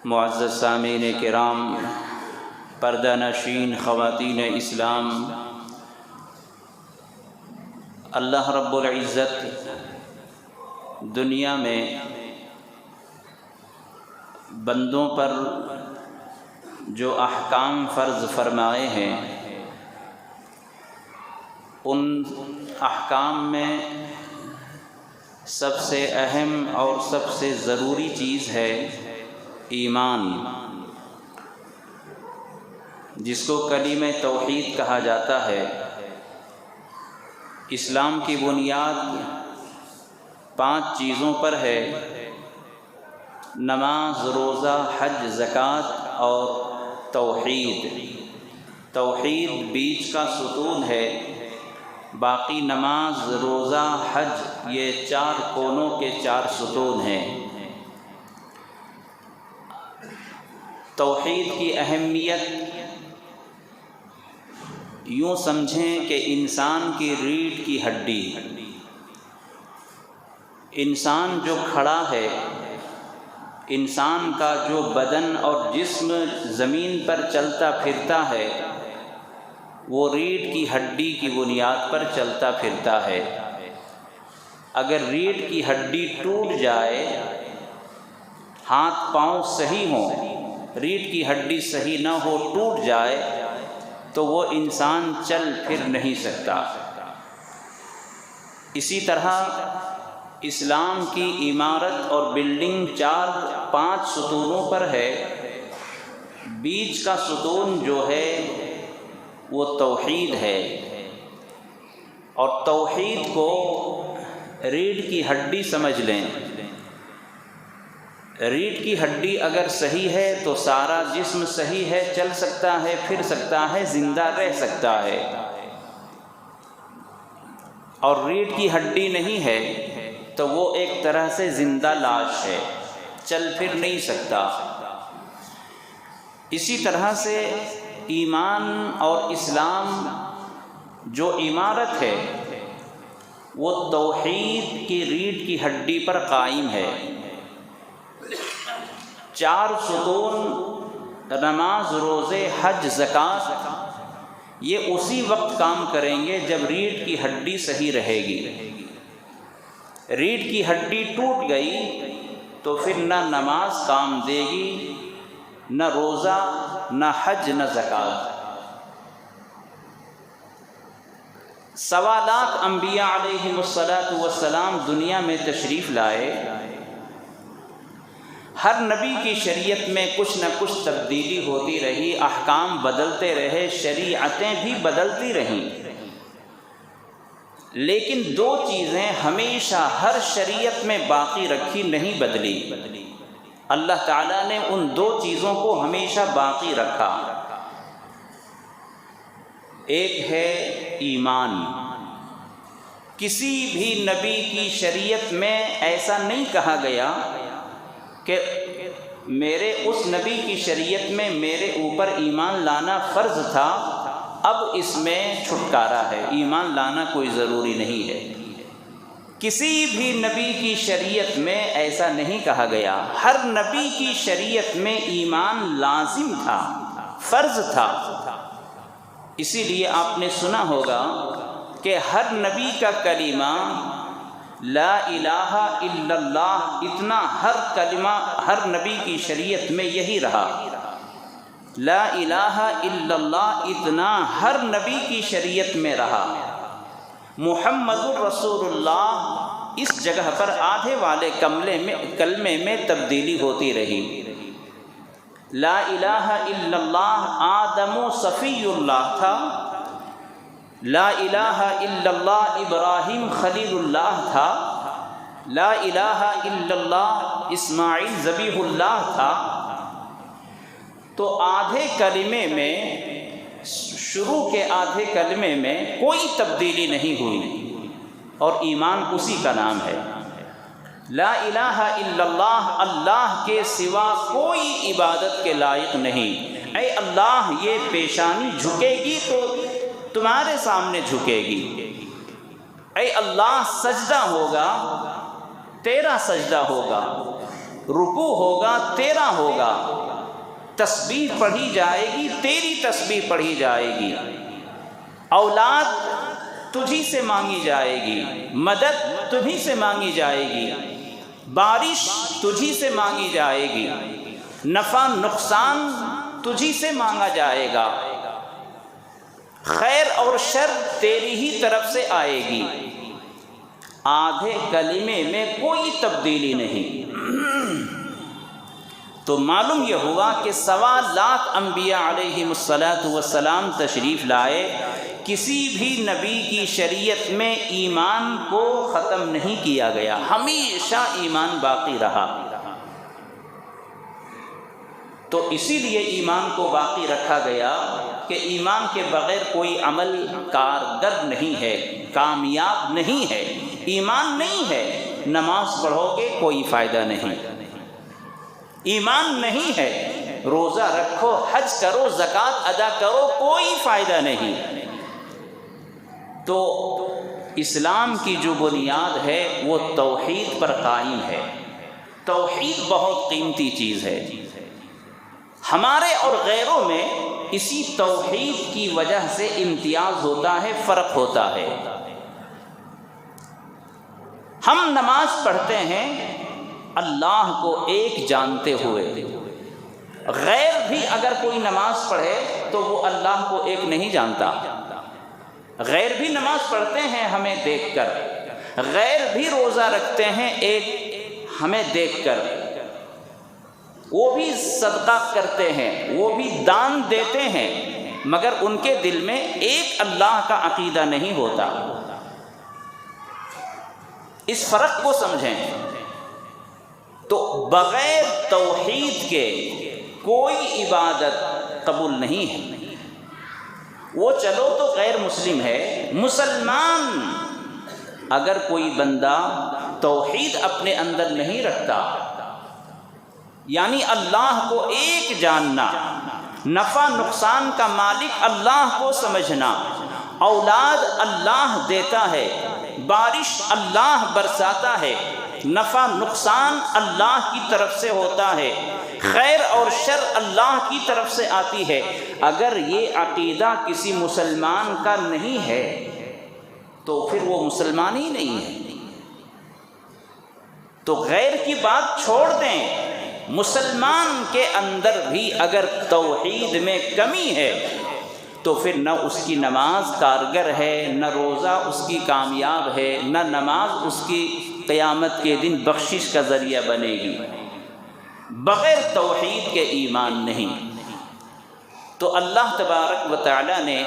معزز سامعین کرام، پردہ نشین خواتین اسلام، اللہ رب العزت دنیا میں بندوں پر جو احکام فرض فرمائے ہیں، ان احکام میں سب سے اہم اور سب سے ضروری چیز ہے ایمان، جس کو کلمہ توحید کہا جاتا ہے۔ اسلام کی بنیاد 5 چیزوں پر ہے: نماز، روزہ، حج، زکوٰۃ اور توحید۔ توحید بیچ کا ستون ہے، باقی نماز، روزہ، حج یہ 4 کونوں کے 4 ستون ہیں۔ توحید کی اہمیت یوں سمجھیں کہ انسان کی ریڑھ کی ہڈی، انسان جو کھڑا ہے، انسان کا جو بدن اور جسم زمین پر چلتا پھرتا ہے، وہ ریڑھ کی ہڈی کی بنیاد پر چلتا پھرتا ہے۔ اگر ریڑھ کی ہڈی ٹوٹ جائے، ہاتھ پاؤں صحیح ہوں، ریڑھ کی ہڈی صحیح نہ ہو، ٹوٹ جائے تو وہ انسان چل پھر نہیں سکتا۔ اسی طرح اسلام کی عمارت اور بلڈنگ 4-5 ستونوں پر ہے۔ بیچ کا ستون جو ہے وہ توحید ہے، اور توحید کو ریڑھ کی ہڈی سمجھ لیں۔ ریڑھ کی ہڈی اگر صحیح ہے تو سارا جسم صحیح ہے، چل سکتا ہے، پھر سکتا ہے، زندہ رہ سکتا ہے۔ اور ریڑھ کی ہڈی نہیں ہے تو وہ ایک طرح سے زندہ لاش ہے، چل پھر نہیں سکتا۔ اسی طرح سے ایمان اور اسلام جو عمارت ہے وہ توحید کی ریڑھ کی ہڈی پر قائم ہے۔ 4 ستون نماز، روزے، حج، زکوٰۃ یہ اسی وقت کام کریں گے جب ریڑھ کی ہڈی صحیح رہے گی۔ ریڑھ کی ہڈی ٹوٹ گئی تو پھر نہ نماز کام دے گی، نہ روزہ، نہ حج، نہ زکوٰۃ۔ 1.25 لاکھ انبیاء علیہم السلام دنیا میں تشریف لائے۔ ہر نبی کی شریعت میں کچھ نہ کچھ تبدیلی ہوتی رہی، احکام بدلتے رہے، شریعتیں بھی بدلتی رہیں، لیکن 2 چیزیں ہمیشہ ہر شریعت میں باقی رکھی، نہیں بدلی۔ اللہ تعالیٰ نے ان 2 چیزوں کو ہمیشہ باقی رکھا۔ ایک ہے ایمان۔ کسی بھی نبی کی شریعت میں ایسا نہیں کہا گیا کہ میرے اس نبی کی شریعت میں میرے اوپر ایمان لانا فرض تھا، اب اس میں چھٹکارا ہے، ایمان لانا کوئی ضروری نہیں ہے۔ کسی بھی نبی کی شریعت میں ایسا نہیں کہا گیا۔ ہر نبی کی شریعت میں ایمان لازم تھا، فرض تھا۔ اسی لیے آپ نے سنا ہوگا کہ ہر نبی کا کلمہ لا الہ الا اللہ، اتنا ہر کلمہ ہر نبی کی شریعت میں یہی رہا۔ لا الہ الا اللہ اتنا ہر نبی کی شریعت میں رہا۔ محمد الرسول اللہ اس جگہ پر آدھے والے کلمے میں تبدیلی ہوتی رہی۔ لا الہ الا اللہ آدم صفی اللہ تھا، لا الہ الا اللہ ابراہیم خلیل اللہ تھا، لا الہ الا اللہ اسماعیل ذبیح اللہ تھا۔ تو آدھے کلمے میں، شروع کے آدھے کلمے میں کوئی تبدیلی نہیں ہوئی، اور ایمان اسی کا نام ہے۔ لا الہ الا اللہ، اللہ کے سوا کوئی عبادت کے لائق نہیں۔ اے اللہ، یہ پیشانی جھکے گی تو تمہارے سامنے جھکے گی۔ اے اللہ، سجدہ ہوگا تیرا سجدہ ہوگا، رکوع ہوگا تیرا ہوگا، تسبیح پڑھی جائے گی، تیری تسبیح پڑھی جائے گی، اولاد تجھی سے مانگی جائے گی، مدد تجھی سے مانگی جائے گی، بارش تجھی سے مانگی جائے گی، نفع نقصان تجھی سے مانگا جائے گا، خیر اور شر تیری ہی طرف سے آئے گی، آدھے کلمے میں کوئی تبدیلی نہیں۔ تو معلوم یہ ہوا کہ 1.25 لاکھ انبیاء علیہم السلام تشریف لائے، کسی بھی نبی کی شریعت میں ایمان کو ختم نہیں کیا گیا، ہمیشہ ایمان باقی رہا۔ تو اسی لیے ایمان کو باقی رکھا گیا کہ ایمان کے بغیر کوئی عمل کارگر نہیں ہے، کامیاب نہیں ہے۔ ایمان نہیں ہے، نماز پڑھو گے کوئی فائدہ نہیں، ایمان نہیں ہے، روزہ رکھو، حج کرو، زکوٰۃ ادا کرو، کوئی فائدہ نہیں۔ تو اسلام کی جو بنیاد ہے وہ توحید پر قائم ہے۔ توحید بہت قیمتی چیز ہے، ہمارے اور غیروں میں اسی توحید کی وجہ سے امتیاز ہوتا ہے، فرق ہوتا ہے۔ ہم نماز پڑھتے ہیں اللہ کو ایک جانتے ہوئے، غیر بھی اگر کوئی نماز پڑھے تو وہ اللہ کو ایک نہیں جانتا۔ غیر بھی نماز پڑھتے ہیں ہمیں دیکھ کر، غیر بھی روزہ رکھتے ہیں ایک ہمیں دیکھ کر، وہ بھی صدقہ کرتے ہیں، وہ بھی دان دیتے ہیں، مگر ان کے دل میں ایک اللہ کا عقیدہ نہیں ہوتا۔ اس فرق کو سمجھیں۔ تو بغیر توحید کے کوئی عبادت قبول نہیں ہے۔ وہ چلو تو غیر مسلم ہے، مسلمان اگر کوئی بندہ توحید اپنے اندر نہیں رکھتا، یعنی اللہ کو ایک جاننا، نفع نقصان کا مالک اللہ کو سمجھنا، اولاد اللہ دیتا ہے، بارش اللہ برساتا ہے، نفع نقصان اللہ کی طرف سے ہوتا ہے، خیر اور شر اللہ کی طرف سے آتی ہے، اگر یہ عقیدہ کسی مسلمان کا نہیں ہے تو پھر وہ مسلمان ہی نہیں ہے۔ تو غیر کی بات چھوڑ دیں، مسلمان کے اندر بھی اگر توحید میں کمی ہے تو پھر نہ اس کی نماز کارگر ہے، نہ روزہ اس کی کامیاب ہے، نہ نماز اس کی قیامت کے دن بخشش کا ذریعہ بنے گی۔ بغیر توحید کے ایمان نہیں۔ تو اللہ تبارک و تعالی نے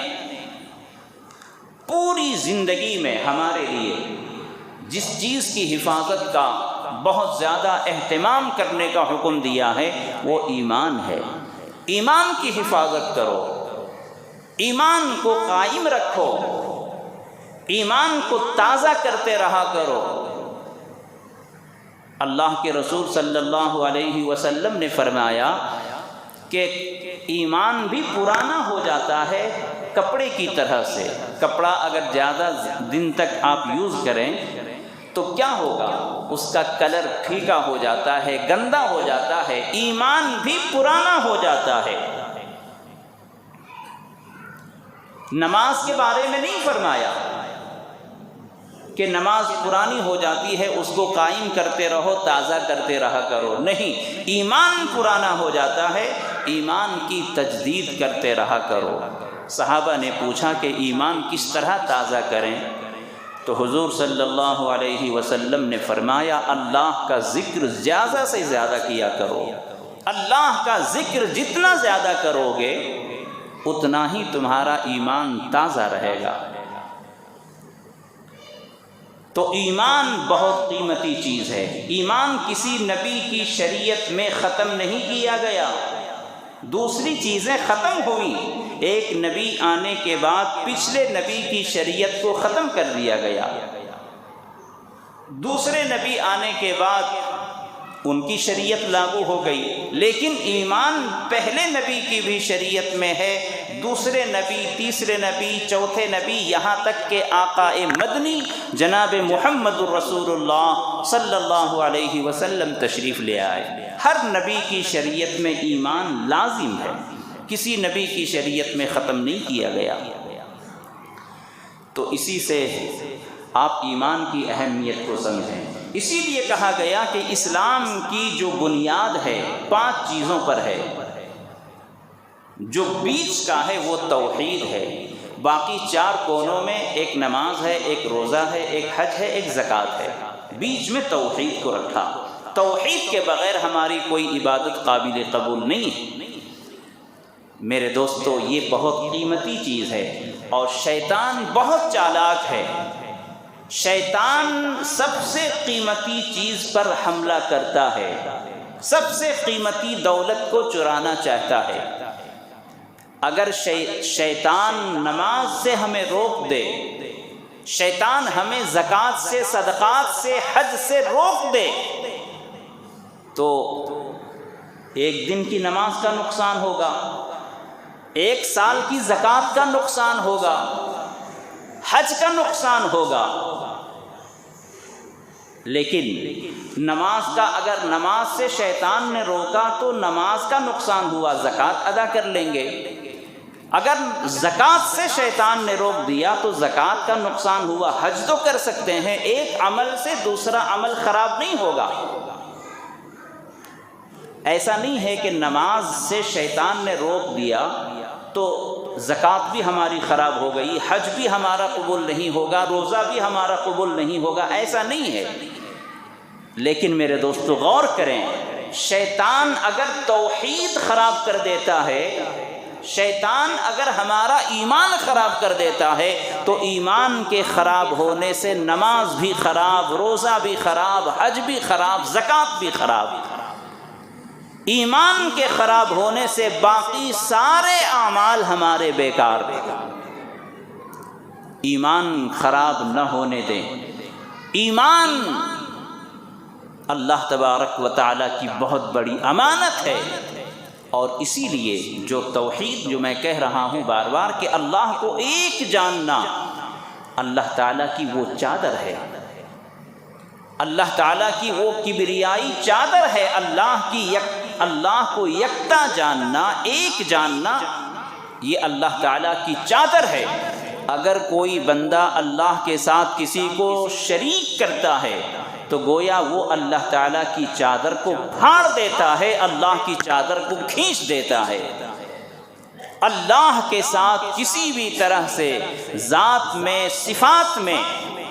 پوری زندگی میں ہمارے لیے جس چیز کی حفاظت کا بہت زیادہ اہتمام کرنے کا حکم دیا ہے وہ ایمان ہے۔ ایمان کی حفاظت کرو، ایمان کو قائم رکھو، ایمان کو تازہ کرتے رہا کرو۔ اللہ کے رسول صلی اللہ علیہ وسلم نے فرمایا کہ ایمان بھی پرانا ہو جاتا ہے کپڑے کی طرح سے۔ کپڑا اگر زیادہ دن تک آپ یوز کریں تو کیا ہوگا؟ اس کا کلر پھیکا ہو جاتا ہے، گندا ہو جاتا ہے۔ ایمان بھی پرانا ہو جاتا ہے۔ نماز کے بارے میں نہیں فرمایا کہ نماز پرانی ہو جاتی ہے، اس کو قائم کرتے رہو، تازہ کرتے رہا کرو، نہیں، ایمان پرانا ہو جاتا ہے، ایمان کی تجدید کرتے رہا کرو۔ صحابہ نے پوچھا کہ ایمان کس طرح تازہ کریں؟ تو حضور صلی اللہ علیہ وسلم نے فرمایا اللہ کا ذکر زیادہ سے زیادہ کیا کرو۔ اللہ کا ذکر جتنا زیادہ کرو گے اتنا ہی تمہارا ایمان تازہ رہے گا۔ تو ایمان بہت قیمتی چیز ہے۔ ایمان کسی نبی کی شریعت میں ختم نہیں کیا گیا، دوسری چیزیں ختم ہوئیں، ایک نبی آنے کے بعد پچھلے نبی کی شریعت کو ختم کر دیا گیا، دوسرے نبی آنے کے بعد ان کی شریعت لاگو ہو گئی، لیکن ایمان پہلے نبی کی بھی شریعت میں ہے، دوسرے نبی، تیسرے نبی، چوتھے نبی، یہاں تک کہ آقا مدنی جناب محمد الرسول اللہ صلی اللہ علیہ وسلم تشریف لے آئے۔ ہر نبی کی شریعت میں ایمان لازم ہے، کسی نبی کی شریعت میں ختم نہیں کیا گیا۔ تو اسی سے آپ ایمان کی اہمیت کو سمجھیں۔ اسی لیے کہا گیا کہ اسلام کی جو بنیاد ہے 5 چیزوں پر ہے، جو بیچ کا ہے وہ توحید ہے، باقی 4 کونوں میں ایک نماز ہے، ایک روزہ ہے، ایک حج ہے، ایک زکوٰۃ ہے، بیچ میں توحید کو رکھا۔ توحید کے بغیر ہماری کوئی عبادت قابل قبول نہیں ہے۔ میرے دوستو، یہ بہت قیمتی چیز ہے، اور شیطان بہت چالاک ہے۔ شیطان سب سے قیمتی چیز پر حملہ کرتا ہے، سب سے قیمتی دولت کو چرانا چاہتا ہے۔ اگر شیطان نماز سے ہمیں روک دے، شیطان ہمیں زکوٰۃ سے، صدقات سے، حج سے روک دے، تو ایک دن کی نماز کا نقصان ہوگا، 1 سال کی زکوٰۃ کا نقصان ہوگا، حج کا نقصان ہوگا۔ لیکن نماز کا، اگر نماز سے شیطان نے روکا تو نماز کا نقصان ہوا، زکوٰۃ ادا کر لیں گے۔ اگر زکوٰۃ سے شیطان نے روک دیا تو زکوٰۃ کا نقصان ہوا، حج تو کر سکتے ہیں، ایک عمل سے دوسرا عمل خراب نہیں ہوگا۔ ایسا نہیں ہے کہ نماز سے شیطان نے روک دیا تو زکوٰۃ بھی ہماری خراب ہو گئی، حج بھی ہمارا قبول نہیں ہوگا، روزہ بھی ہمارا قبول نہیں ہوگا، ایسا نہیں ہے۔ لیکن میرے دوستو غور کریں، شیطان اگر توحید خراب کر دیتا ہے، شیطان اگر ہمارا ایمان خراب کر دیتا ہے، تو ایمان کے خراب ہونے سے نماز بھی خراب، روزہ بھی خراب، حج بھی خراب، زکوٰۃ بھی خراب۔ ایمان کے خراب ہونے سے باقی سارے اعمال ہمارے بیکار۔ ایمان خراب نہ ہونے دیں۔ ایمان اللہ تبارک و تعالیٰ کی بہت بڑی امانت ہے، اور اسی لیے جو توحید، جو میں کہہ رہا ہوں بار بار کہ اللہ کو ایک جاننا، اللہ تعالیٰ کی وہ چادر ہے، اللہ تعالیٰ کی وہ کبریائی چادر ہے۔ اللہ کو یکتا جاننا، ایک جاننا، یہ اللہ تعالیٰ کی چادر ہے۔ اگر کوئی بندہ اللہ کے ساتھ کسی کو شریک کرتا ہے تو گویا وہ اللہ تعالیٰ کی چادر کو پھاڑ دیتا ہے، اللہ کی چادر کو کھینچ دیتا ہے۔ اللہ کے ساتھ کسی بھی طرح سے ذات میں، صفات میں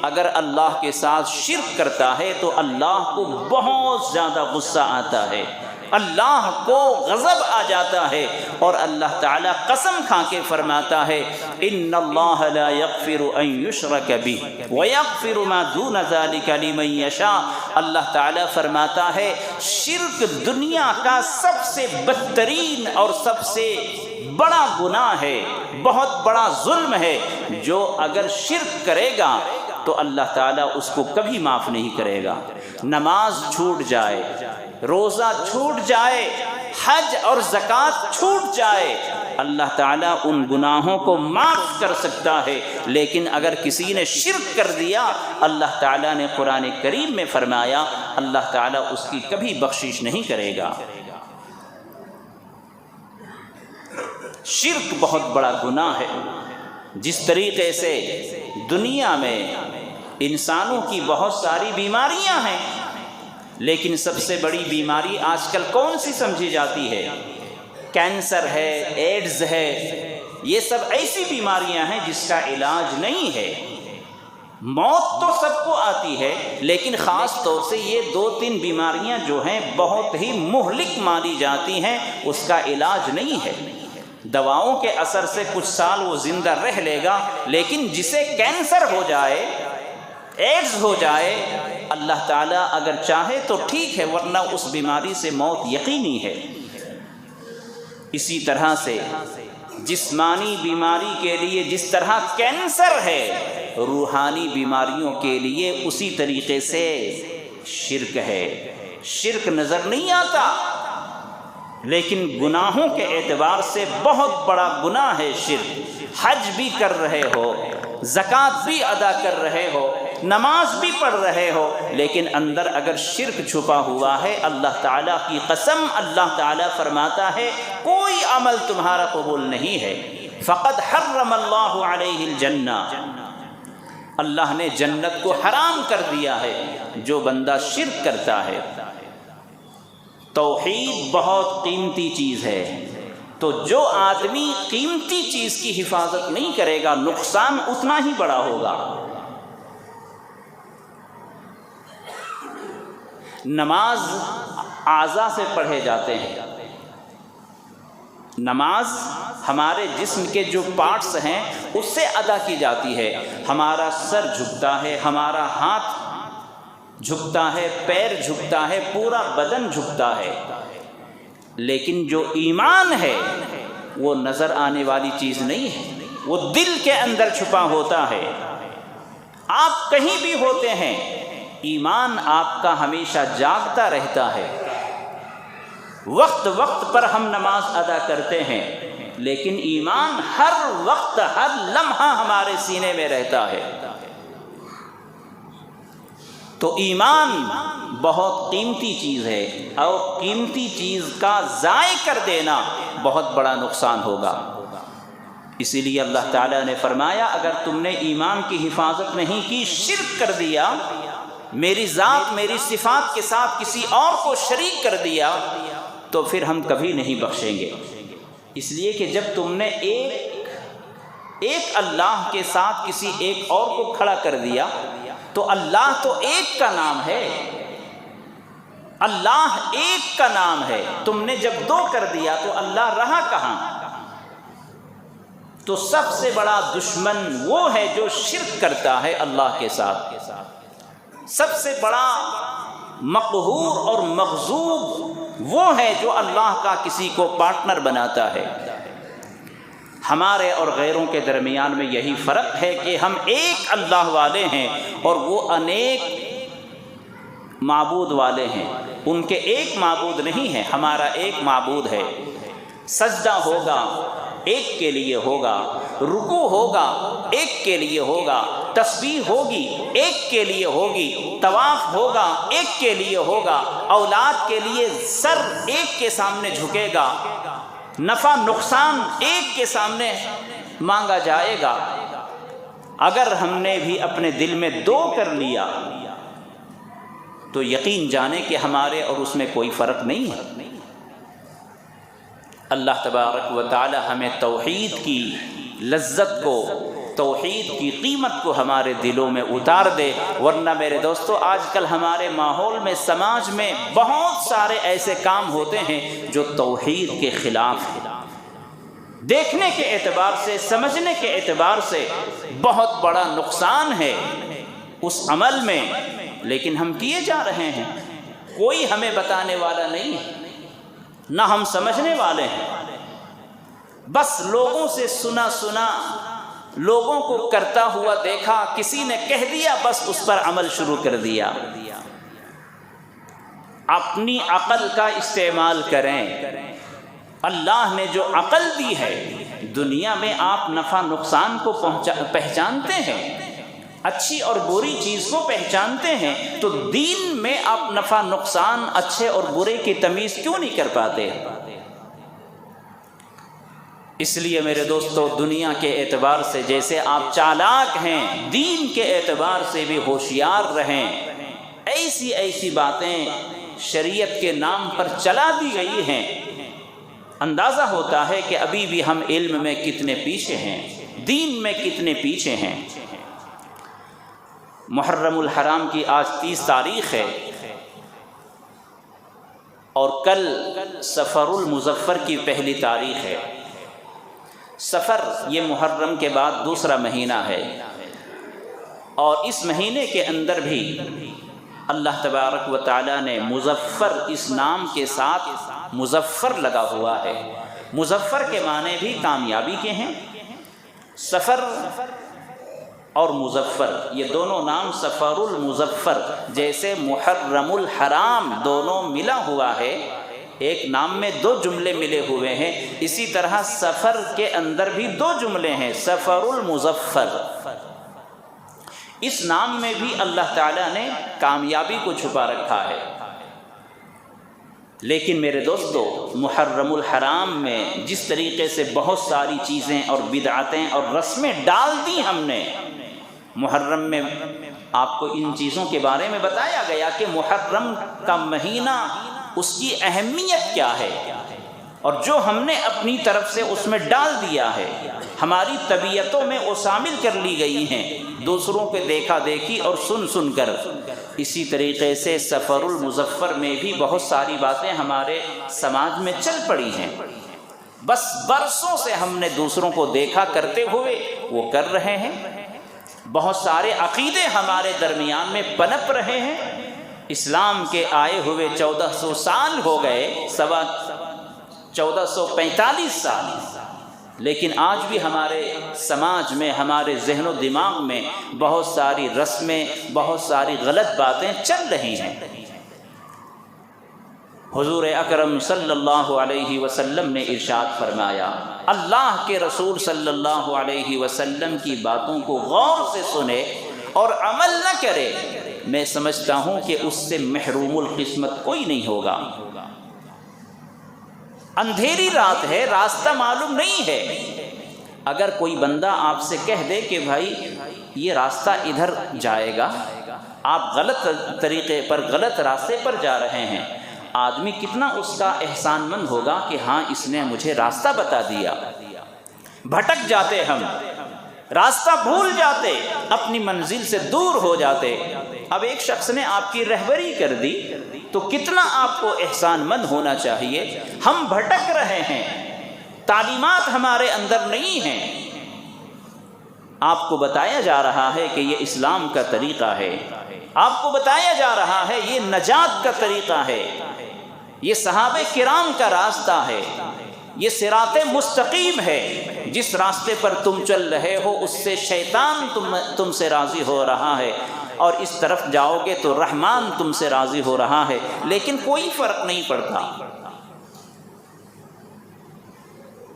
اگر اللہ کے ساتھ شرک کرتا ہے تو اللہ کو بہت زیادہ غصہ آتا ہے، اللہ کو غضب آ جاتا ہے، اور اللہ تعالیٰ قسم کھا کے فرماتا ہے ان اللہ لا یغفر ان یشرک بہ ویغفر ما دون ذلک لمن یشاء۔ اللہ تعالیٰ فرماتا ہے شرک دنیا کا سب سے بدترین اور سب سے بڑا گناہ ہے، بہت بڑا ظلم ہے۔ جو اگر شرک کرے گا تو اللہ تعالیٰ اس کو کبھی معاف نہیں کرے گا۔ نماز چھوٹ جائے، روزہ چھوٹ جائے، حج اور زکوٰۃ چھوٹ جائے، اللہ تعالیٰ ان گناہوں کو معاف کر سکتا ہے، لیکن اگر کسی نے شرک کر دیا، اللہ تعالیٰ نے قرآن کریم میں فرمایا اللہ تعالیٰ اس کی کبھی بخشش نہیں کرے گا۔ شرک بہت بڑا گناہ ہے۔ جس طریقے سے دنیا میں انسانوں کی بہت ساری بیماریاں ہیں، لیکن سب سے بڑی بیماری آج کل کون سی سمجھی جاتی ہے؟ کینسر ہے، ایڈز ہے، یہ سب ایسی بیماریاں ہیں جس کا علاج نہیں ہے۔ موت تو سب کو آتی ہے، لیکن خاص طور سے یہ 2-3 بیماریاں جو ہیں بہت ہی مہلک مانی جاتی ہیں، اس کا علاج نہیں ہے۔ دواؤں کے اثر سے کچھ سال وہ زندہ رہ لے گا، لیکن جسے کینسر ہو جائے، ایڈز ہو جائے، اللہ تعالیٰ اگر چاہے تو ٹھیک ہے، ورنہ اس بیماری سے موت یقینی ہے۔ اسی طرح سے جسمانی بیماری کے لیے جس طرح کینسر ہے، روحانی بیماریوں کے لیے اسی طریقے سے شرک ہے۔ شرک نظر نہیں آتا، لیکن گناہوں کے اعتبار سے بہت بڑا گناہ ہے شرک۔ حج بھی کر رہے ہو، زکوٰۃ بھی ادا کر رہے ہو، نماز بھی پڑھ رہے ہو، لیکن اندر اگر شرک چھپا ہوا ہے، اللہ تعالیٰ کی قسم اللہ تعالیٰ فرماتا ہے کوئی عمل تمہارا قبول نہیں ہے۔ فقد حرم اللہ علیہ الجنہ، اللہ نے جنت کو حرام کر دیا ہے جو بندہ شرک کرتا ہے۔ توحید بہت قیمتی چیز ہے، تو جو آدمی قیمتی چیز کی حفاظت نہیں کرے گا نقصان اتنا ہی بڑا ہوگا۔ نماز اعضاء سے پڑھے جاتے ہیں، نماز ہمارے جسم کے جو پارٹس ہیں اس سے ادا کی جاتی ہے۔ ہمارا سر جھکتا ہے، ہمارا ہاتھ جھکتا ہے، پیر جھکتا ہے، پورا بدن جھکتا ہے، لیکن جو ایمان ہے وہ نظر آنے والی چیز نہیں ہے، وہ دل کے اندر چھپا ہوتا ہے۔ آپ کہیں بھی ہوتے ہیں، ایمان آپ کا ہمیشہ جاگتا رہتا ہے۔ وقت وقت پر ہم نماز ادا کرتے ہیں، لیکن ایمان ہر وقت ہر لمحہ ہمارے سینے میں رہتا ہے۔ تو ایمان بہت قیمتی چیز ہے، اور قیمتی چیز کا ضائع کر دینا بہت بڑا نقصان ہوگا۔ اسی لیے اللہ تعالیٰ نے فرمایا اگر تم نے ایمان کی حفاظت نہیں کی، شرک کر دیا، میری ذات میری صفات کے ساتھ کسی اور کو شریک کر دیا، تو پھر ہم کبھی نہیں بخشیں گے۔ اس لیے کہ جب تم نے ایک اللہ کے ساتھ کسی ایک اور کو کھڑا کر دیا، تو اللہ تو ایک کا نام ہے، اللہ ایک کا نام ہے، تم نے جب دو کر دیا تو اللہ رہا کہاں؟ تو سب سے بڑا دشمن وہ ہے جو شرک کرتا ہے اللہ کے ساتھ، سب سے بڑا مقہور اور مغضوب وہ ہے جو اللہ کا کسی کو پارٹنر بناتا ہے۔ ہمارے اور غیروں کے درمیان میں یہی فرق ہے کہ ہم ایک اللہ والے ہیں اور وہ انیک معبود والے ہیں۔ ان کے ایک معبود نہیں ہے، ہمارا ایک معبود ہے۔ سجدہ ہوگا ایک کے لیے ہوگا، رکوع ہوگا ایک کے لیے ہوگا، تسبیح ہوگی ایک کے لیے ہوگی، طواف ہوگا ایک کے لیے ہوگا، اولاد کے لیے سر ایک کے سامنے جھکے گا، نفع نقصان ایک کے سامنے مانگا جائے گا۔ اگر ہم نے بھی اپنے دل میں دو کر لیا تو یقین جانے کہ ہمارے اور اس میں کوئی فرق نہیں ہے۔ اللہ تبارک و تعالی ہمیں توحید کی لذت کو، توحید کی قیمت کو ہمارے دلوں میں اتار دے، ورنہ میرے دوستو آج کل ہمارے ماحول میں، سماج میں بہت سارے ایسے کام ہوتے ہیں جو توحید کے خلاف ہیں۔ دیکھنے کے اعتبار سے، سمجھنے کے اعتبار سے بہت بڑا نقصان ہے اس عمل میں، لیکن ہم کیے جا رہے ہیں، کوئی ہمیں بتانے والا نہیں ہے، نہ ہم سمجھنے والے ہیں، بس لوگوں سے سنا سنا، لوگوں کو کرتا ہوا دیکھا، کسی نے کہہ دیا بس اس پر عمل شروع کر دیا۔ اپنی عقل کا استعمال کریں۔ اللہ نے جو عقل دی ہے، دنیا میں آپ نفع نقصان کو پہچانتے ہیں، اچھی اور بری چیز کو پہچانتے ہیں، تو دین میں آپ نفع نقصان، اچھے اور برے کی تمیز کیوں نہیں کر پاتے؟ اس لیے میرے دوستو دنیا کے اعتبار سے جیسے آپ چالاک ہیں، دین کے اعتبار سے بھی ہوشیار رہیں۔ ایسی ایسی باتیں شریعت کے نام پر چلا دی گئی ہیں، اندازہ ہوتا ہے کہ ابھی بھی ہم علم میں کتنے پیچھے ہیں، دین میں کتنے پیچھے ہیں۔ محرم الحرام کی آج 30 تاریخ ہے، اور کل صفر المظفر کی پہلی تاریخ ہے۔ صفر یہ محرم کے بعد دوسرا مہینہ ہے، اور اس مہینے کے اندر بھی اللہ تبارک و تعالی نے مظفر اس نام کے ساتھ مظفر لگا ہوا ہے۔ مظفر کے معنی بھی کامیابی کے ہیں۔ صفر اور مظفر، یہ دونوں نام سفر المظفر، جیسے محرم الحرام دونوں ملا ہوا ہے، ایک نام میں دو جملے ملے ہوئے ہیں، اسی طرح سفر کے اندر بھی دو جملے ہیں، سفر المظفر۔ اس نام میں بھی اللہ تعالیٰ نے کامیابی کو چھپا رکھا ہے۔ لیکن میرے دوستو، محرم الحرام میں جس طریقے سے بہت ساری چیزیں اور بدعتیں اور رسمیں ڈال دی ہم نے، محرم میں آپ کو ان چیزوں کے بارے میں بتایا گیا کہ محرم کا مہینہ، اس کی اہمیت کیا ہے، اور جو ہم نے اپنی طرف سے اس میں ڈال دیا ہے، ہماری طبیعتوں میں وہ شامل کر لی گئی ہیں، دوسروں کے دیکھا دیکھی اور سن کر۔ اسی طریقے سے سفر المظفر میں بھی بہت ساری باتیں ہمارے سماج میں چل پڑی ہیں، بس برسوں سے ہم نے دوسروں کو دیکھا کرتے ہوئے وہ کر رہے ہیں، بہت سارے عقیدے ہمارے درمیان میں پنپ رہے ہیں۔ اسلام کے آئے ہوئے 1400 سال ہو گئے، 1445 سال، لیکن آج بھی ہمارے سماج میں، ہمارے ذہن و دماغ میں بہت ساری رسمیں، بہت ساری غلط باتیں چل رہی ہیں۔ حضور اکرم صلی اللہ علیہ وسلم نے ارشاد فرمایا، اللہ کے رسول صلی اللہ علیہ وسلم کی باتوں کو غور سے سنے اور عمل نہ کرے، میں سمجھتا ہوں کہ اس سے محروم القسمت کوئی نہیں ہوگا۔ اندھیری رات ہے، راستہ معلوم نہیں ہے، اگر کوئی بندہ آپ سے کہہ دے کہ بھائی یہ راستہ ادھر جائے گا، آپ غلط طریقے پر، غلط راستے پر جا رہے ہیں، آدمی کتنا اس کا احسان مند ہوگا کہ ہاں اس نے مجھے راستہ بتا دیا۔ بھٹک جاتے ہم، راستہ بھول جاتے، اپنی منزل سے دور ہو جاتے۔ اب ایک شخص نے آپ کی رہبری کر دی تو کتنا آپ کو احسان مند ہونا چاہیے۔ ہم بھٹک رہے ہیں، تعلیمات ہمارے اندر نہیں ہیں، آپ کو بتایا جا رہا ہے کہ یہ اسلام کا طریقہ ہے، آپ کو بتایا جا رہا ہے یہ نجات کا طریقہ ہے، یہ صحابہ کرام کا راستہ ہے، یہ صراط مستقیم ہے، جس راستے پر تم چل رہے ہو اس سے شیطان تم سے راضی ہو رہا ہے، اور اس طرف جاؤ گے تو رحمان تم سے راضی ہو رہا ہے، لیکن کوئی فرق نہیں پڑتا۔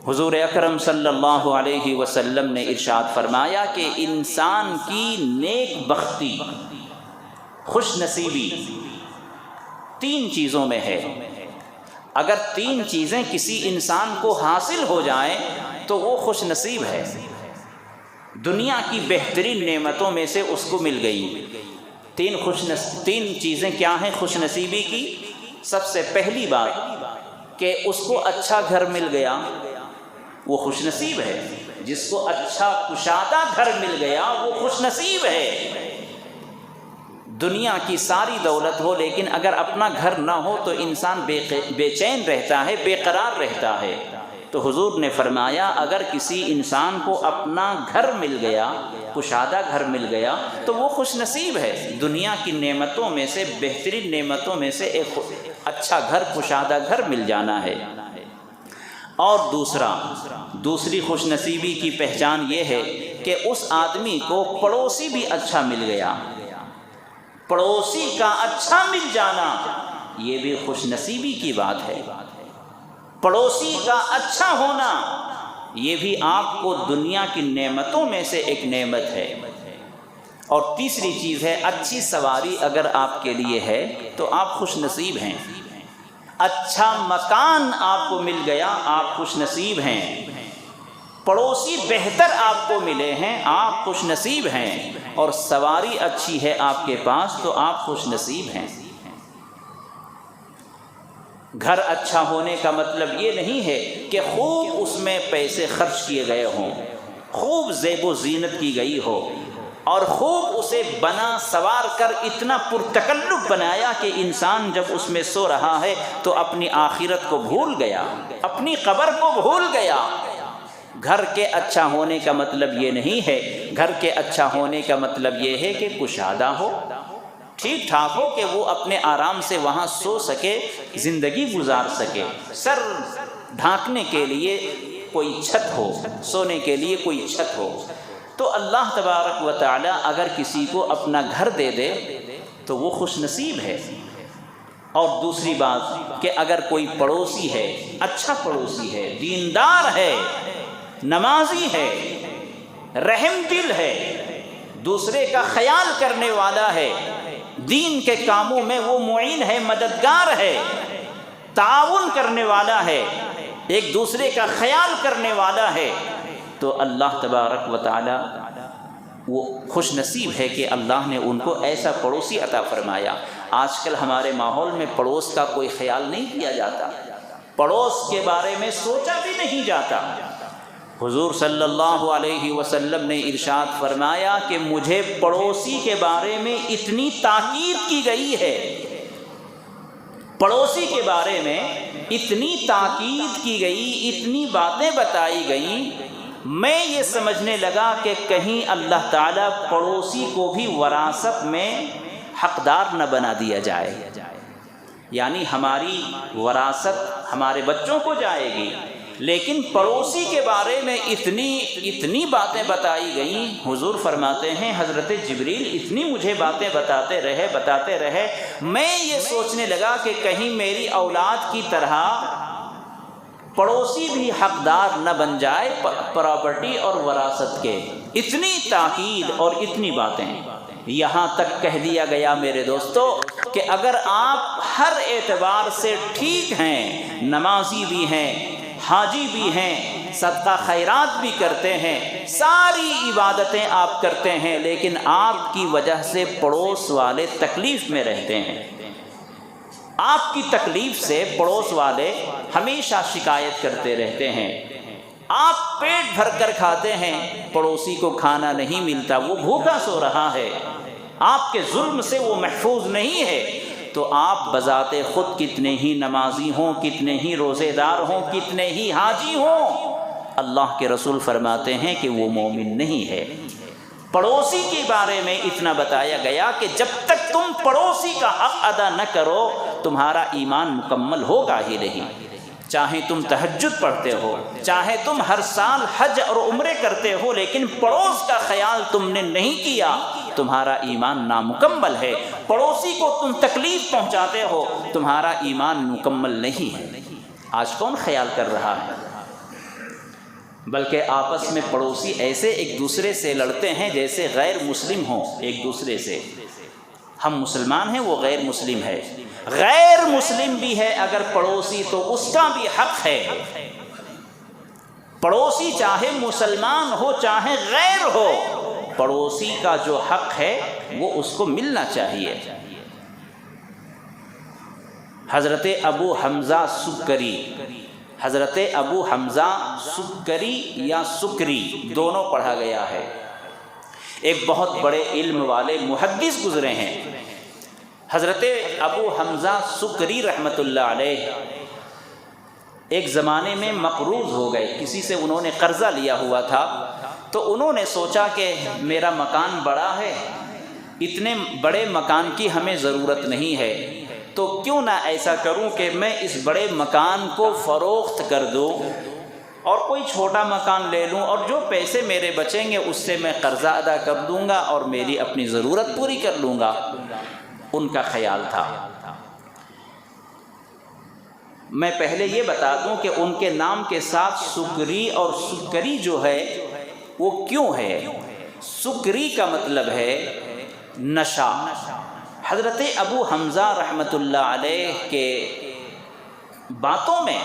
حضور اکرم صلی اللہ علیہ وسلم نے ارشاد فرمایا کہ انسان کی نیک بختی، خوش نصیبی 3 چیزوں میں ہے۔ اگر 3 چیزیں کسی انسان کو حاصل ہو جائیں تو وہ خوش نصیب ہے، دنیا کی بہترین نعمتوں میں سے اس کو مل گئی۔ 3 چیزیں کیا ہیں خوش نصیبی کی؟ سب سے پہلی بات کہ اس کو اچھا گھر مل گیا، وہ خوش نصیب ہے۔ جس کو اچھا کشادہ گھر مل گیا وہ خوش نصیب ہے۔ دنیا کی ساری دولت ہو لیکن اگر اپنا گھر نہ ہو تو انسان بے چین رہتا ہے، بے قرار رہتا ہے۔ تو حضور نے فرمایا اگر کسی انسان کو اپنا گھر مل گیا، کشادہ گھر مل گیا، تو وہ خوش نصیب ہے۔ دنیا کی نعمتوں میں سے، بہترین نعمتوں میں سے ایک اچھا گھر، کشادہ گھر مل جانا ہے۔ اور دوسری خوش نصیبی کی پہچان یہ ہے کہ اس آدمی کو پڑوسی بھی اچھا مل گیا۔ پڑوسی کا اچھا مل جانا یہ بھی خوش نصیبی کی بات ہے۔ پڑوسی کا اچھا ہونا یہ بھی آپ کو دنیا کی نعمتوں میں سے ایک نعمت ہے۔ اور تیسری چیز ہے اچھی سواری اگر آپ کے لیے ہے تو آپ خوش نصیب ہیں۔ اچھا مکان آپ کو مل گیا، آپ خوش نصیب ہیں۔ پڑوسی بہتر آپ کو ملے ہیں، آپ خوش نصیب ہیں۔ اور سواری اچھی ہے آپ کے پاس تو آپ خوش نصیب ہیں۔ گھر اچھا ہونے کا مطلب یہ نہیں ہے کہ خوب اس میں پیسے خرچ کیے گئے ہوں، خوب زیب و زینت کی گئی ہو، اور خوب اسے بنا سوار کر اتنا پرتکلف بنایا کہ انسان جب اس میں سو رہا ہے تو اپنی آخرت کو بھول گیا، اپنی قبر کو بھول گیا۔ گھر کے اچھا ہونے کا مطلب یہ نہیں ہے، گھر کے اچھا ہونے کا مطلب یہ ہے کہ کشادہ ہو، ٹھیک ٹھاک ہو کہ وہ اپنے آرام سے وہاں سو سکے، زندگی گزار سکے، سر ڈھانکنے کے لیے کوئی چھت ہو، سونے کے لیے کوئی چھت ہو۔ تو اللہ تبارک و تعالی اگر کسی کو اپنا گھر دے دے تو وہ خوش نصیب ہے۔ اور دوسری بات کہ اگر کوئی پڑوسی ہے، اچھا پڑوسی ہے، دیندار ہے، نمازی ہے، رحم دل ہے، دوسرے کا خیال کرنے والا ہے، دین کے کاموں میں وہ معین ہے، مددگار ہے، تعاون کرنے والا ہے، ایک دوسرے کا خیال کرنے والا ہے، تو اللہ تبارک و تعالی وہ خوش نصیب ہے کہ اللہ نے ان کو ایسا پڑوسی عطا فرمایا۔ آج کل ہمارے ماحول میں پڑوس کا کوئی خیال نہیں کیا جاتا، پڑوس کے بارے میں سوچا بھی نہیں جاتا۔ حضور صلی اللہ علیہ وسلم نے ارشاد فرمایا کہ مجھے پڑوسی کے بارے میں اتنی تاکید کی گئی ہے، پڑوسی کے بارے میں اتنی تاکید کی گئی، اتنی باتیں بتائی گئیں، میں یہ سمجھنے لگا کہ کہیں اللہ تعالیٰ پڑوسی کو بھی وراثت میں حقدار نہ بنا دیا جائے، یعنی ہماری وراثت ہمارے بچوں کو جائے گی، لیکن پڑوسی کے بارے میں اتنی باتیں بتائی گئیں۔ حضور فرماتے ہیں حضرت جبریل اتنی مجھے باتیں بتاتے رہے، میں یہ سوچنے لگا کہ کہیں میری اولاد کی طرح پڑوسی بھی حقدار نہ بن جائے پراپرٹی اور وراثت کے۔ اتنی تاکید اور اتنی باتیں، یہاں تک کہہ دیا گیا میرے دوستو کہ اگر آپ ہر اعتبار سے ٹھیک ہیں، نمازی بھی ہیں، حاجی بھی ہیں، صدقہ خیرات بھی کرتے ہیں، ساری عبادتیں آپ کرتے ہیں، لیکن آپ کی وجہ سے پڑوس والے تکلیف میں رہتے ہیں، آپ کی تکلیف سے پڑوس والے ہمیشہ شکایت کرتے رہتے ہیں، آپ پیٹ بھر کر کھاتے ہیں، پڑوسی کو کھانا نہیں ملتا، وہ بھوکا سو رہا ہے، آپ کے ظلم سے وہ محفوظ نہیں ہے، تو آپ بذات خود کتنے ہی نمازی ہوں، کتنے ہی روزے دار ہوں، کتنے ہی حاجی ہوں، اللہ کے رسول فرماتے ہیں کہ وہ مومن نہیں ہے۔ پڑوسی کے بارے میں اتنا بتایا گیا کہ جب تک تم پڑوسی کا حق ادا نہ کرو تمہارا ایمان مکمل ہوگا ہی نہیں، چاہے تم تہجد پڑھتے ہو، چاہے تم ہر سال حج اور عمرے کرتے ہو، لیکن پڑوس کا خیال تم نے نہیں کیا، تمہارا ایمان نامکمل ہے۔ پڑوسی کو تم تکلیف پہنچاتے ہو، تمہارا ایمان مکمل نہیں ہے۔ آج کون خیال کر رہا ہے؟ بلکہ آپس میں پڑوسی ایسے ایک دوسرے سے لڑتے ہیں جیسے غیر مسلم ہوں ایک دوسرے سے۔ ہم مسلمان ہیں، وہ غیر مسلم ہے، غیر مسلم بھی ہے اگر پڑوسی تو اس کا بھی حق ہے۔ پڑوسی چاہے مسلمان ہو چاہے غیر ہو، پڑوسی کا جو حق ہے وہ اس کو ملنا چاہیے۔ حضرت ابو حمزہ سکری، حضرت ابو حمزہ سکری یا سکری دونوں پڑھا گیا ہے، ایک بہت بڑے علم والے محدث گزرے ہیں۔ حضرت ابو حمزہ سکری رحمۃ اللہ علیہ ایک زمانے میں مقروض ہو گئے، کسی سے انہوں نے قرضہ لیا ہوا تھا، تو انہوں نے سوچا کہ میرا مکان بڑا ہے، اتنے بڑے مکان کی ہمیں ضرورت نہیں ہے، تو کیوں نہ ایسا کروں کہ میں اس بڑے مکان کو فروخت کر دوں اور کوئی چھوٹا مکان لے لوں، اور جو پیسے میرے بچیں گے اس سے میں قرضہ ادا کر دوں گا اور میری اپنی ضرورت پوری کر لوں گا۔ ان کا خیال تھا۔ میں پہلے یہ بتا دوں کہ ان کے نام کے ساتھ سکری اور سکری جو ہے وہ کیوں ہے؟ سکری کا مطلب ہے نشہ۔ حضرت ابو حمزہ رحمۃ اللہ علیہ کے باتوں میں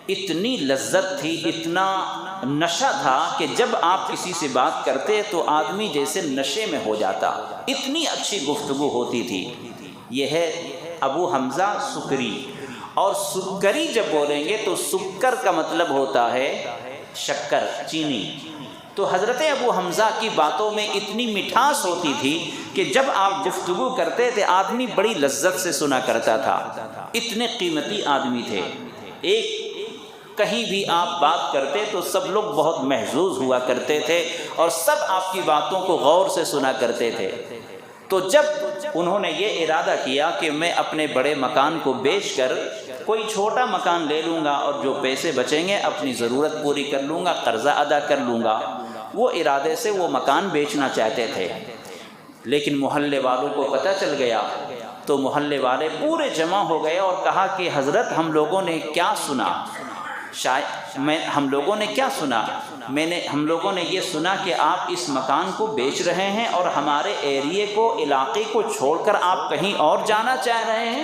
اتنی لذت تھی، اتنا نشہ تھا کہ جب آپ کسی سے بات کرتے تو آدمی جیسے نشے میں ہو جاتا، اتنی اچھی گفتگو ہوتی تھی۔ یہ ہے ابو حمزہ سکری۔ اور سکری جب بولیں گے تو سکر کا مطلب ہوتا ہے شکر، چینی۔ تو حضرت ابو حمزہ کی باتوں میں اتنی مٹھاس ہوتی تھی کہ جب آپ گفتگو کرتے تھے آدمی بڑی لذت سے سنا کرتا تھا، اتنے قیمتی آدمی تھے۔ ایک کہیں بھی آپ بات کرتے تو سب لوگ بہت محظوظ ہوا کرتے تھے اور سب آپ کی باتوں کو غور سے سنا کرتے تھے۔ تو جب انہوں نے یہ ارادہ کیا کہ میں اپنے بڑے مکان کو بیچ کر کوئی چھوٹا مکان لے لوں گا اور جو پیسے بچیں گے اپنی ضرورت پوری کر لوں گا، قرضہ ادا کر لوں گا، وہ ارادے سے وہ مکان بیچنا چاہتے تھے، لیکن محلے والوں کو پتہ چل گیا تو محلے والے پورے جمع ہو گئے اور کہا کہ حضرت ہم لوگوں نے کیا سنا، ہم لوگوں نے یہ سنا کہ آپ اس مکان کو بیچ رہے ہیں اور ہمارے ایریے کو، علاقے کو چھوڑ کر آپ کہیں اور جانا چاہ رہے ہیں۔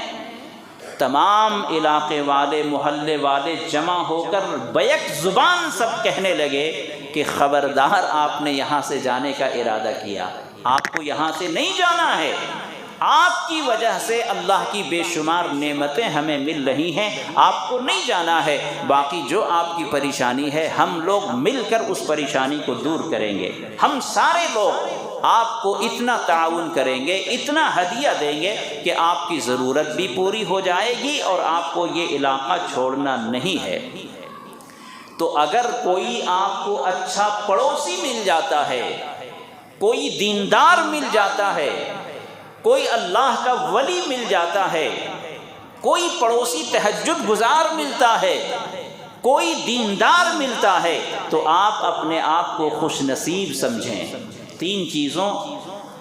تمام علاقے والے، محلے والے جمع ہو کر بیک زبان سب کہنے لگے کہ خبردار آپ نے یہاں سے جانے کا ارادہ کیا، آپ کو یہاں سے نہیں جانا ہے، آپ کی وجہ سے اللہ کی بے شمار نعمتیں ہمیں مل رہی ہیں، آپ کو نہیں جانا ہے، باقی جو آپ کی پریشانی ہے ہم لوگ مل کر اس پریشانی کو دور کریں گے، ہم سارے لوگ آپ کو اتنا تعاون کریں گے، اتنا ہدیہ دیں گے کہ آپ کی ضرورت بھی پوری ہو جائے گی اور آپ کو یہ علاقہ چھوڑنا نہیں ہے۔ تو اگر کوئی آپ کو اچھا پڑوسی مل جاتا ہے، کوئی دیندار مل جاتا ہے، کوئی اللہ کا ولی مل جاتا ہے، کوئی پڑوسی تہجد گزار ملتا ہے، کوئی دیندار ملتا ہے، تو آپ اپنے آپ کو خوش نصیب سمجھیں۔ 3 چیزوں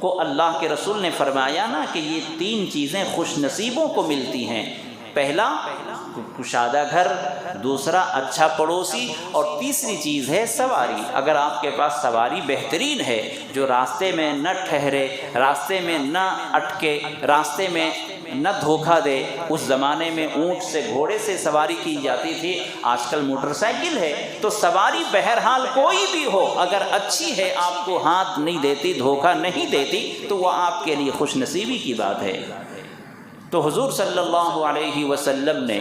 کو اللہ کے رسول نے فرمایا نا کہ یہ 3 چیزیں خوش نصیبوں کو ملتی ہیں، پہلا کشادہ گھر، دوسرا اچھا پڑوسی، اور تیسری چیز ہے سواری۔ اگر آپ کے پاس سواری بہترین ہے جو راستے میں نہ ٹھہرے، راستے میں نہ اٹکے، راستے میں نہ دھوکہ دے، اس زمانے میں اونٹ سے، گھوڑے سے سواری کی جاتی تھی، آج کل موٹر سائیکل ہے، تو سواری بہرحال کوئی بھی ہو اگر اچھی ہے، آپ کو ہاتھ نہیں دیتی، دھوکہ نہیں دیتی، تو وہ آپ کے لیے خوش نصیبی کی بات ہے۔ تو حضور صلی اللہ علیہ وسلم نے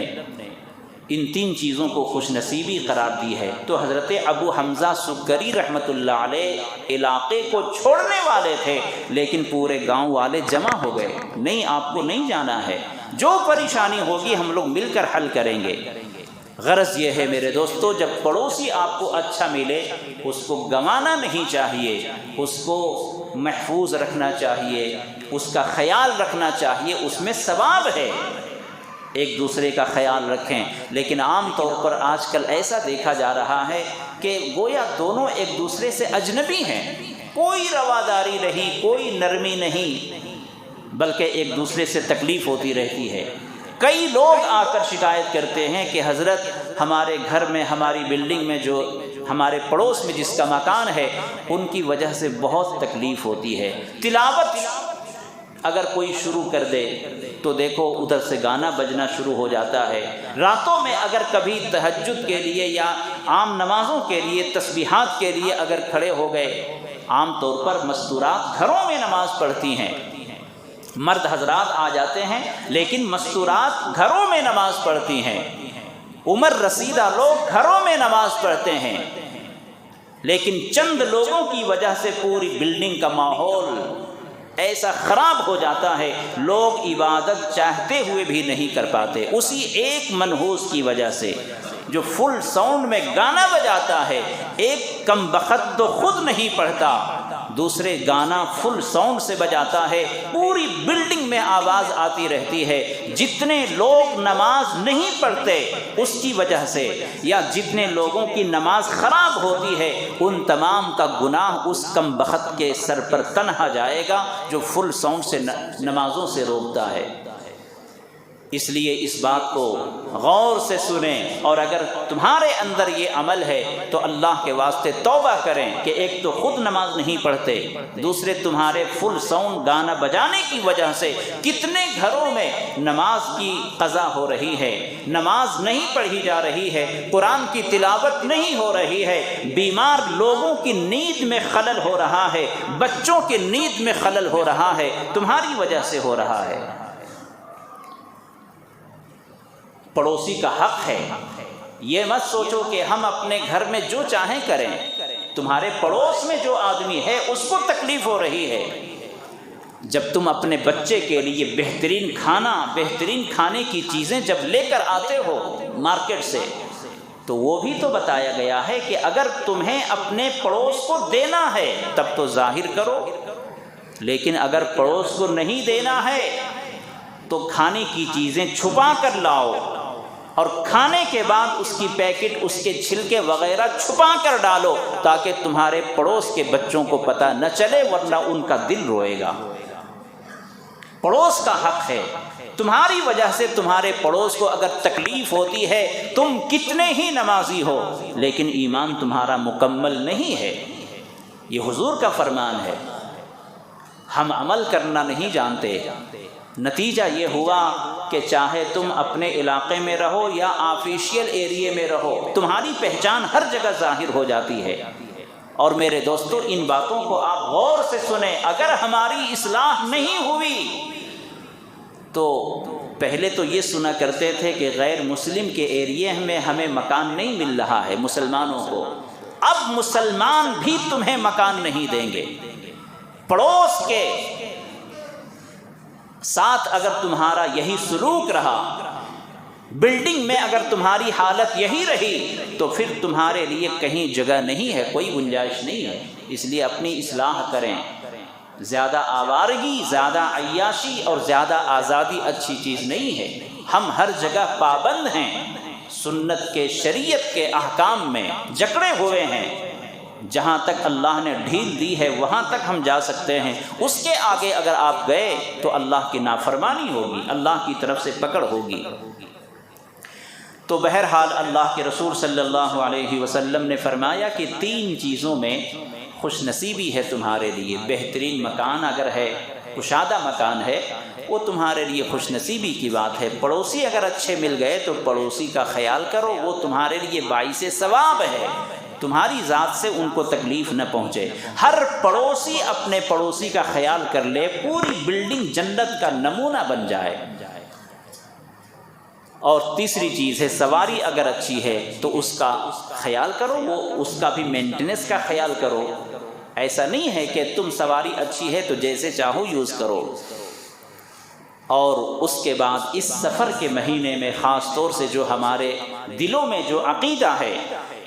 ان 3 چیزوں کو خوش نصیبی قرار دی ہے۔ تو حضرت ابو حمزہ سکری رحمۃ اللہ علیہ علاقے کو چھوڑنے والے تھے، لیکن پورے گاؤں والے جمع ہو گئے، نہیں آپ کو نہیں جانا ہے، جو پریشانی ہوگی ہم لوگ مل کر حل کریں گے۔ غرض یہ ہے میرے دوستو، جب پڑوسی آپ کو اچھا ملے اس کو گنوانا نہیں چاہیے، اس کو محفوظ رکھنا چاہیے، اس کا خیال رکھنا چاہیے، اس میں ثواب ہے۔ ایک دوسرے کا خیال رکھیں، لیکن عام طور پر آج کل ایسا دیکھا جا رہا ہے کہ گویا دونوں ایک دوسرے سے اجنبی ہیں، کوئی رواداری نہیں، کوئی نرمی نہیں، بلکہ ایک دوسرے سے تکلیف ہوتی رہتی ہے۔ کئی لوگ آ کر شکایت کرتے ہیں کہ حضرت ہمارے گھر میں، ہماری بلڈنگ میں، جو ہمارے پڑوس میں جس کا مکان ہے، ان کی وجہ سے بہت تکلیف ہوتی ہے۔ تلاوت اگر کوئی شروع کر دے تو دیکھو ادھر سے گانا بجنا شروع ہو جاتا ہے، راتوں میں اگر کبھی تہجد کے لیے یا عام نمازوں کے لیے، تسبیحات کے لیے اگر کھڑے ہو گئے، عام طور پر مستورات گھروں میں نماز پڑھتی ہیں، مرد حضرات آ جاتے ہیں لیکن مستورات گھروں میں نماز پڑھتی ہیں، عمر رسیدہ لوگ گھروں میں نماز پڑھتے ہیں، لیکن چند لوگوں کی وجہ سے پوری بلڈنگ کا ماحول ایسا خراب ہو جاتا ہے، لوگ عبادت چاہتے ہوئے بھی نہیں کر پاتے، اسی ایک منحوس کی وجہ سے جو فل ساؤنڈ میں گانا بجاتا ہے۔ ایک کم بخت تو خود نہیں پڑھتا، دوسرے گانا فل ساؤنڈ سے بجاتا ہے، پوری بلڈنگ میں آواز آتی رہتی ہے۔ جتنے لوگ نماز نہیں پڑھتے اس کی وجہ سے، یا جتنے لوگوں کی نماز خراب ہوتی ہے، ان تمام کا گناہ اس کم بخت کے سر پر تنہا جائے گا جو فل ساؤنڈ سے نمازوں سے روکتا ہے۔ اس لیے اس بات کو غور سے سنیں، اور اگر تمہارے اندر یہ عمل ہے تو اللہ کے واسطے توبہ کریں کہ ایک تو خود نماز نہیں پڑھتے، دوسرے تمہارے فل ساؤنڈ گانا بجانے کی وجہ سے کتنے گھروں میں نماز کی قضا ہو رہی ہے، نماز نہیں پڑھی جا رہی ہے، قرآن کی تلاوت نہیں ہو رہی ہے، بیمار لوگوں کی نیند میں خلل ہو رہا ہے، بچوں کی نیند میں خلل ہو رہا ہے، تمہاری وجہ سے ہو رہا ہے۔ پڑوسی کا حق ہے، یہ مت سوچو کہ ہم اپنے گھر میں جو چاہیں کریں، تمہارے پڑوس میں جو آدمی ہے اس کو تکلیف ہو رہی ہے۔ جب تم اپنے بچے کے لیے بہترین کھانا، بہترین کھانے کی چیزیں جب لے کر آتے ہو مارکیٹ سے، تو وہ بھی تو بتایا گیا ہے کہ اگر تمہیں اپنے پڑوس کو دینا ہے تب تو ظاہر کرو، لیکن اگر پڑوس کو نہیں دینا ہے تو کھانے کی چیزیں چھپا کر لاؤ، اور کھانے کے بعد اس کی پیکٹ، اس کے چھلکے وغیرہ چھپا کر ڈالو تاکہ تمہارے پڑوس کے بچوں کو پتہ نہ چلے، ورنہ ان کا دل روئے گا۔ پڑوس کا حق ہے، تمہاری وجہ سے تمہارے پڑوس کو اگر تکلیف ہوتی ہے، تم کتنے ہی نمازی ہو لیکن ایمان تمہارا مکمل نہیں ہے، یہ حضور کا فرمان ہے۔ ہم عمل کرنا نہیں جانتے، نتیجہ یہ ہوا کہ چاہے تم اپنے علاقے میں رہو یا آفیشیل ایریے میں رہو، تمہاری پہچان ہر جگہ ظاہر ہو جاتی ہے۔ اور میرے دوستو، ان باتوں کو آپ غور سے سنیں۔ اگر ہماری اصلاح نہیں ہوئی تو پہلے تو یہ سنا کرتے تھے کہ غیر مسلم کے ایریے میں ہمیں مکان نہیں مل رہا ہے مسلمانوں کو، اب مسلمان بھی تمہیں مکان نہیں دیں گے۔ پڑوس کے ساتھ اگر تمہارا یہی سلوک رہا، بلڈنگ میں اگر تمہاری حالت یہی رہی، تو پھر تمہارے لیے کہیں جگہ نہیں ہے، کوئی گنجائش نہیں ہے۔ اس لیے اپنی اصلاح کریں۔ زیادہ آوارگی، زیادہ عیاشی اور زیادہ آزادی اچھی چیز نہیں ہے۔ ہم ہر جگہ پابند ہیں، سنت کے، شریعت کے احکام میں جکڑے ہوئے ہیں۔ جہاں تک اللہ نے ڈھیل دی ہے وہاں تک ہم جا سکتے ہیں، اس کے آگے اگر آپ گئے تو اللہ کی نافرمانی ہوگی، اللہ کی طرف سے پکڑ ہوگی۔ تو بہرحال اللہ کے رسول صلی اللہ علیہ وسلم نے فرمایا کہ 3 چیزوں میں خوش نصیبی ہے تمہارے لیے۔ بہترین مکان اگر ہے، کشادہ مکان ہے، وہ تمہارے لیے خوش نصیبی کی بات ہے۔ پڑوسی اگر اچھے مل گئے تو پڑوسی کا خیال کرو، وہ تمہارے لیے باعث ثواب ہے، تمہاری ذات سے ان کو تکلیف نہ پہنچے۔ ہر پڑوسی اپنے پڑوسی کا خیال کر لے، پوری بلڈنگ جنت کا نمونہ بن جائے۔ اور تیسری چیز ہے، سواری اگر اچھی ہے تو اس کا خیال کرو، وہ اس کا بھی مینٹیننس کا خیال کرو۔ ایسا نہیں ہے کہ تم سواری اچھی ہے تو جیسے چاہو یوز کرو۔ اور اس کے بعد اس سفر کے مہینے میں خاص طور سے جو ہمارے دلوں میں جو عقیدہ ہے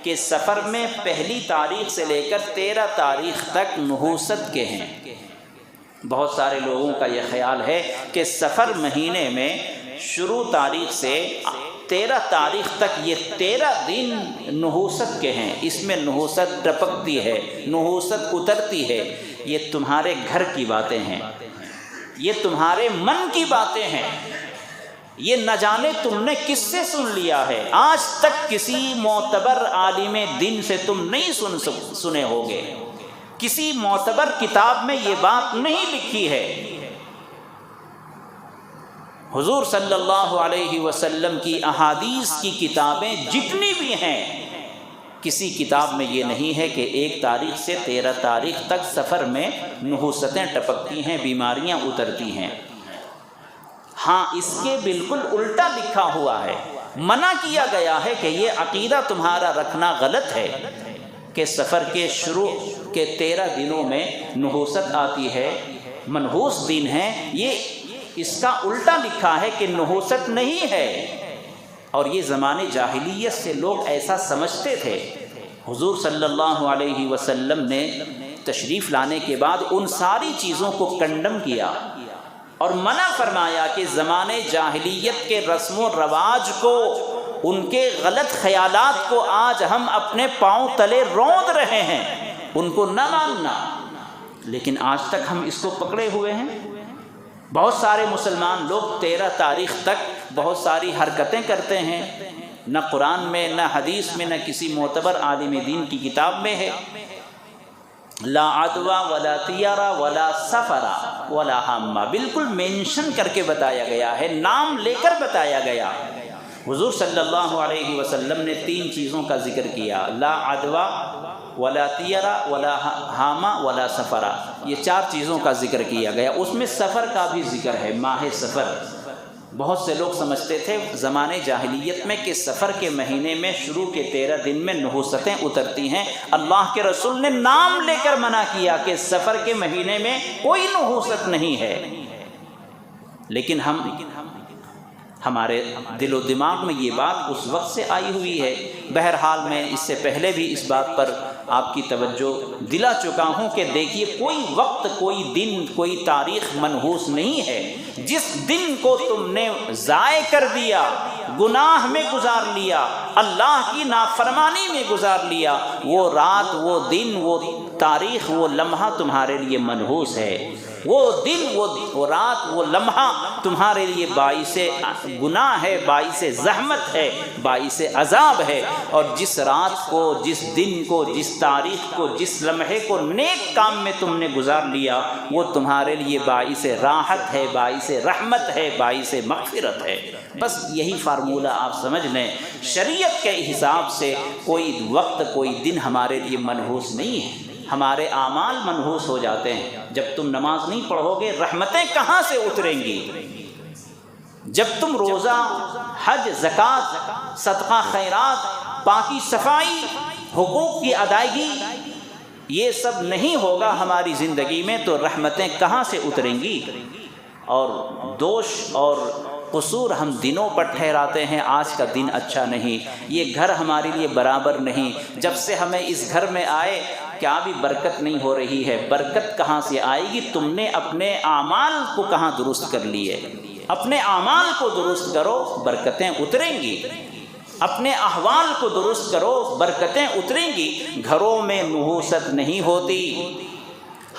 کہ سفر میں پہلی تاریخ سے لے کر 13 تاریخ تک نحوست کے ہیں۔ بہت سارے لوگوں کا یہ خیال ہے کہ سفر مہینے میں شروع تاریخ سے 13 تاریخ تک یہ 13 دن نحوست کے ہیں، اس میں نحوست ٹپکتی ہے، نحوست اترتی ہے۔ یہ تمہارے گھر کی باتیں ہیں، یہ تمہارے من کی باتیں ہیں، یہ نہ جانے تم نے کس سے سن لیا ہے۔ آج تک کسی معتبر عالم دین سے تم نہیں سنے ہوگے، کسی معتبر کتاب میں یہ بات نہیں لکھی ہے۔ حضور صلی اللہ علیہ وسلم کی احادیث کی کتابیں جتنی بھی ہیں، کسی کتاب میں یہ نہیں ہے کہ 1 تاریخ سے 13 تاریخ تک سفر میں نحوستیں ٹپکتی ہیں، بیماریاں اترتی ہیں۔ ہاں، اس کے بالکل الٹا لکھا ہوا ہے، منع کیا گیا ہے کہ یہ عقیدہ تمہارا رکھنا غلط ہے کہ سفر کے شروع کے 13 دنوں میں نحوست آتی ہے، منحوس دن ہے۔ یہ اس کا الٹا لکھا ہے کہ نحوست نہیں ہے، اور یہ زمانے جاہلیت سے لوگ ایسا سمجھتے تھے۔ حضور صلی اللہ علیہ وسلم نے تشریف لانے کے بعد ان ساری چیزوں کو کنڈم کیا اور منع فرمایا کہ زمانے جاہلیت کے رسم و رواج کو، ان کے غلط خیالات کو آج ہم اپنے پاؤں تلے روند رہے ہیں، ان کو نہ ماننا۔ لیکن آج تک ہم اس کو پکڑے ہوئے ہیں۔ بہت سارے مسلمان لوگ 13 تاریخ تک بہت ساری حرکتیں کرتے ہیں، نہ قرآن میں، نہ حدیث میں، نہ کسی معتبر عالم دین کی کتاب میں ہے۔ لا عدوى ولا طیارہ ولا سفرہ ولا حامہ، بالکل مینشن کر کے بتایا گیا ہے، نام لے کر بتایا گیا۔ حضور صلی اللہ علیہ وسلم نے 3 چیزوں کا ذکر کیا، لا عدوى ولا طیارہ ولا حامہ ولا سفرہ، یہ 4 چیزوں کا ذکر کیا گیا۔ اس میں سفر کا بھی ذکر ہے، ماہ سفر۔ بہت سے لوگ سمجھتے تھے زمانے جاہلیت میں کہ سفر کے مہینے میں شروع کے 13 دن میں نحوستیں اترتی ہیں۔ اللہ کے رسول نے نام لے کر منع کیا کہ سفر کے مہینے میں کوئی نحوست نہیں ہے، لیکن ہمارے دل و دماغ میں یہ بات اس وقت سے آئی ہوئی ہے۔ بہرحال میں اس سے پہلے بھی اس بات پر آپ کی توجہ دلا چکا ہوں کہ دیکھیے، کوئی وقت، کوئی دن، کوئی تاریخ منحوس نہیں ہے۔ جس دن کو تم نے ضائع کر دیا، گناہ میں گزار لیا، اللہ کی نافرمانی میں گزار لیا، وہ رات، وہ دن، وہ تاریخ، وہ لمحہ تمہارے لیے منحوس ہے۔ وہ دن، وہ رات، وہ لمحہ تمہارے لیے باعث گناہ ہے، باعث زحمت ہے، باعث عذاب ہے۔ اور جس رات کو، جس دن کو، جس تاریخ کو، جس لمحے کو نیک کام میں تم نے گزار لیا، وہ تمہارے لیے باعث راحت ہے، باعث رحمت ہے، باعث مغفرت ہے۔ بس یہی فارمولہ آپ سمجھ لیں۔ شریعت کے حساب سے کوئی وقت، کوئی دن ہمارے لیے منحوس نہیں ہے، ہمارے اعمال منحوس ہو جاتے ہیں۔ جب تم نماز نہیں پڑھو گے، رحمتیں کہاں سے اتریں گی؟ جب تم روزہ، حج، زکوٰۃ، صدقہ خیرات، پاکی صفائی، حقوق کی ادائیگی، یہ سب نہیں ہوگا ہماری زندگی میں، تو رحمتیں کہاں سے اتریں گی؟ اور دوش اور قصور ہم دنوں پر ٹھہراتے ہیں، آج کا دن اچھا نہیں، یہ گھر ہمارے لیے برابر نہیں، جب سے ہمیں اس گھر میں آئے کیا بھی برکت نہیں ہو رہی ہے۔ برکت کہاں سے آئے گی؟ تم نے اپنے اعمال کو کہاں درست کر لی ہے؟ اپنے اعمال کو درست کرو، برکتیں اتریں گی۔ اپنے احوال کو درست کرو، برکتیں اتریں گی۔ گھروں میں نحوست نہیں ہوتی،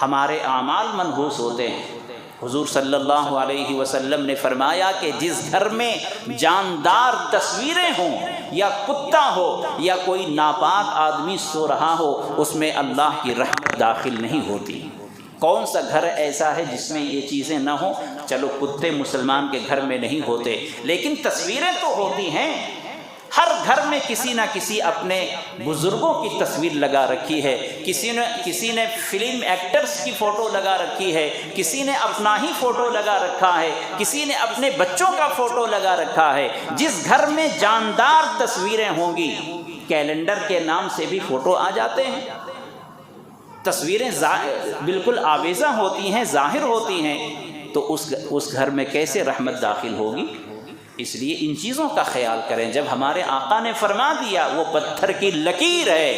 ہمارے اعمال منحوس ہوتے ہیں۔ حضور صلی اللہ علیہ وسلم نے فرمایا کہ جس گھر میں جاندار تصویریں ہوں، یا کتا ہو، یا کوئی ناپاک آدمی سو رہا ہو، اس میں اللہ کی رحمت داخل نہیں ہوتی۔ کون سا گھر ایسا ہے جس میں یہ چیزیں نہ ہوں؟ چلو کتے مسلمان کے گھر میں نہیں ہوتے، لیکن تصویریں تو ہوتی ہیں۔ ہر گھر میں کسی نہ کسی اپنے بزرگوں کی تصویر لگا رکھی ہے، کسی نے فلم ایکٹرز کی فوٹو لگا رکھی ہے، کسی نے اپنا ہی فوٹو لگا رکھا ہے، کسی نے اپنے بچوں کا فوٹو لگا رکھا ہے۔ جس گھر میں جاندار تصویریں ہوں گی، کیلنڈر کے نام سے بھی فوٹو آ جاتے ہیں، تصویریں بالکل آویزہ ہوتی ہیں، ظاہر ہوتی ہیں، تو اس گھر میں کیسے رحمت داخل ہوگی؟ اس لیے ان چیزوں کا خیال کریں۔ جب ہمارے آقا نے فرما دیا وہ پتھر کی لکیر ہے،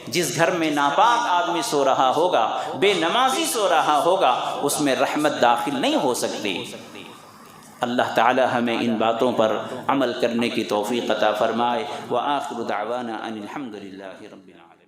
جس گھر میں ناپاک آدمی سو رہا ہوگا، بے نمازی سو رہا ہوگا، اس میں رحمت داخل نہیں ہو سکتی۔ اللہ تعالی ہمیں ان باتوں پر عمل کرنے کی توفیق عطا فرمائے۔ وآخر دعوانا ان الحمد للہ رب العالمین۔